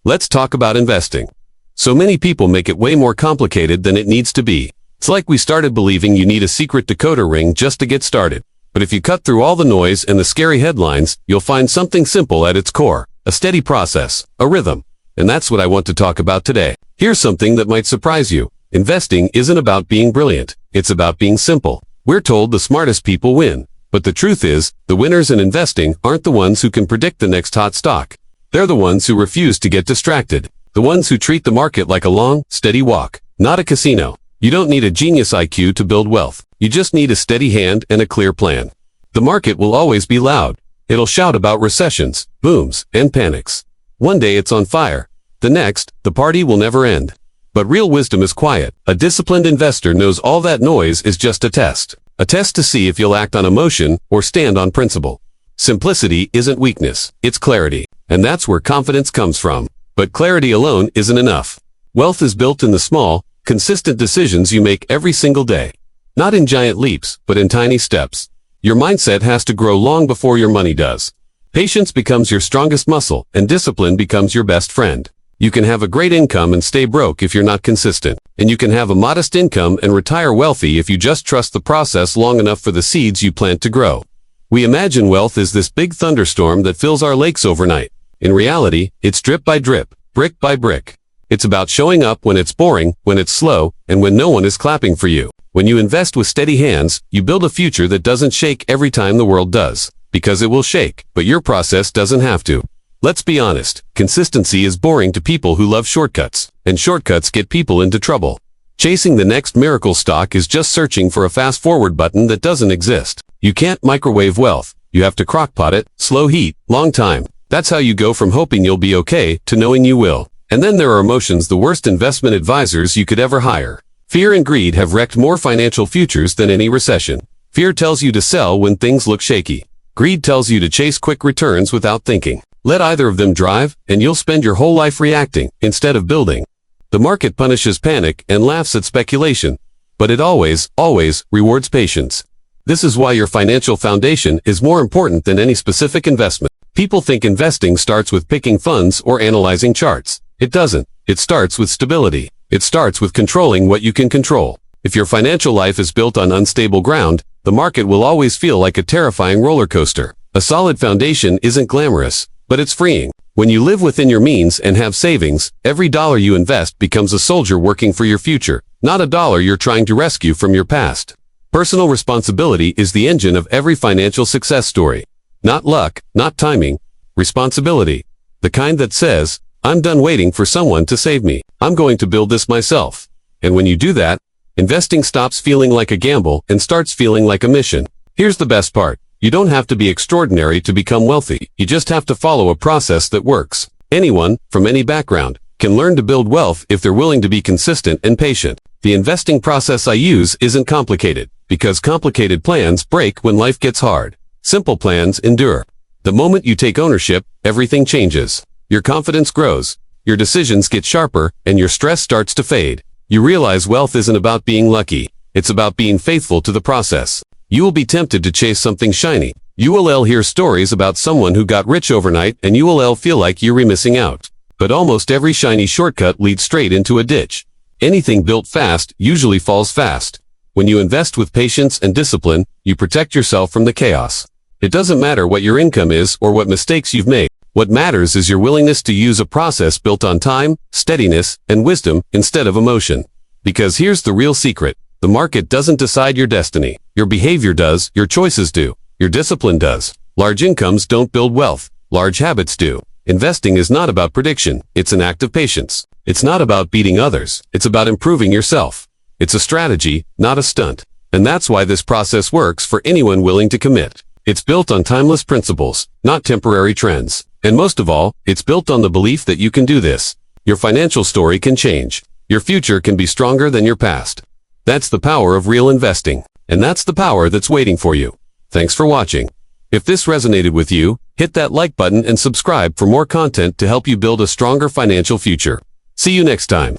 Let's talk about investing. So many people make it way more complicated than it needs to be. It's like we started believing you need a secret decoder ring just to get started. But if you cut through all the noise and the scary headlines, you'll find something simple at its core, a steady process, a rhythm. And that's what I want to talk about today. Here's something that might surprise you. Investing isn't about being brilliant. It's about being simple. We're told the smartest people win. But the truth is, the winners in investing aren't the ones who can predict the next hot stock. They're the ones who refuse to get distracted. The ones who treat the market like a long, steady walk, not a casino. You don't need a genius IQ to build wealth. You just need a steady hand and a clear plan. The market will always be loud. It'll shout about recessions, booms, and panics. One day it's on fire. The next, the party will never end. But real wisdom is quiet. A disciplined investor knows all that noise is just a test. A test to see if you'll act on emotion or stand on principle. Simplicity isn't weakness, it's clarity. And that's where confidence comes from. But clarity alone isn't enough. Wealth is built in the small, consistent decisions you make every single day. Not in giant leaps, but in tiny steps. Your mindset has to grow long before your money does. Patience becomes your strongest muscle, and discipline becomes your best friend. You can have a great income and stay broke if you're not consistent. And you can have a modest income and retire wealthy if you just trust the process long enough for the seeds you plant to grow. We imagine wealth is this big thunderstorm that fills our lakes overnight. In reality, it's drip by drip, brick by brick. It's about showing up when it's boring, when it's slow, and when no one is clapping for you. When you invest with steady hands, you build a future that doesn't shake every time the world does. Because it will shake, but your process doesn't have to. Let's be honest, consistency is boring to people who love shortcuts, and shortcuts get people into trouble. Chasing the next miracle stock is just searching for a fast-forward button that doesn't exist. You can't microwave wealth. You have to crock-pot it, slow heat, long time. That's how you go from hoping you'll be okay to knowing you will. And then there are emotions, the worst investment advisors you could ever hire. Fear and greed have wrecked more financial futures than any recession. Fear tells you to sell when things look shaky. Greed tells you to chase quick returns without thinking. Let either of them drive, and you'll spend your whole life reacting, instead of building. The market punishes panic and laughs at speculation. But it always rewards patience. This is why your financial foundation is more important than any specific investment. People think investing starts with picking funds or analyzing charts. It doesn't. It starts with stability. It starts with controlling what you can control. If your financial life is built on unstable ground, the market will always feel like a terrifying roller coaster. A solid foundation isn't glamorous, but it's freeing. When you live within your means and have savings, every dollar you invest becomes a soldier working for your future, not a dollar you're trying to rescue from your past. Personal responsibility is the engine of every financial success story. Not luck, not timing. Responsibility. The kind that says, I'm done waiting for someone to save me. I'm going to build this myself. And when you do that, investing stops feeling like a gamble and starts feeling like a mission. Here's the best part. You don't have to be extraordinary to become wealthy. You just have to follow a process that works. Anyone, from any background, can learn to build wealth if they're willing to be consistent and patient. The investing process I use isn't complicated, because complicated plans break when life gets hard. Simple plans endure. The moment you take ownership, everything changes. Your confidence grows, your decisions get sharper, and your stress starts to fade. You realize wealth isn't about being lucky. It's about being faithful to the process. You will be tempted to chase something shiny. You will hear stories about someone who got rich overnight, and you will feel like you're missing out. But almost every shiny shortcut leads straight into a ditch. Anything built fast usually falls fast. When you invest with patience and discipline, you protect yourself from the chaos. It doesn't matter what your income is or what mistakes you've made. What matters is your willingness to use a process built on time, steadiness, and wisdom instead of emotion. Because here's the real secret. The market doesn't decide your destiny. Your behavior does, your choices do, your discipline does. Large incomes don't build wealth. Large habits do. Investing is not about prediction. It's an act of patience. It's not about beating others. It's about improving yourself. It's a strategy, not a stunt. And that's why this process works for anyone willing to commit. It's built on timeless principles, not temporary trends. And most of all, it's built on the belief that you can do this. Your financial story can change. Your future can be stronger than your past. That's the power of real investing. And that's the power that's waiting for you. Thanks for watching. If this resonated with you, hit that like button and subscribe for more content to help you build a stronger financial future. See you next time.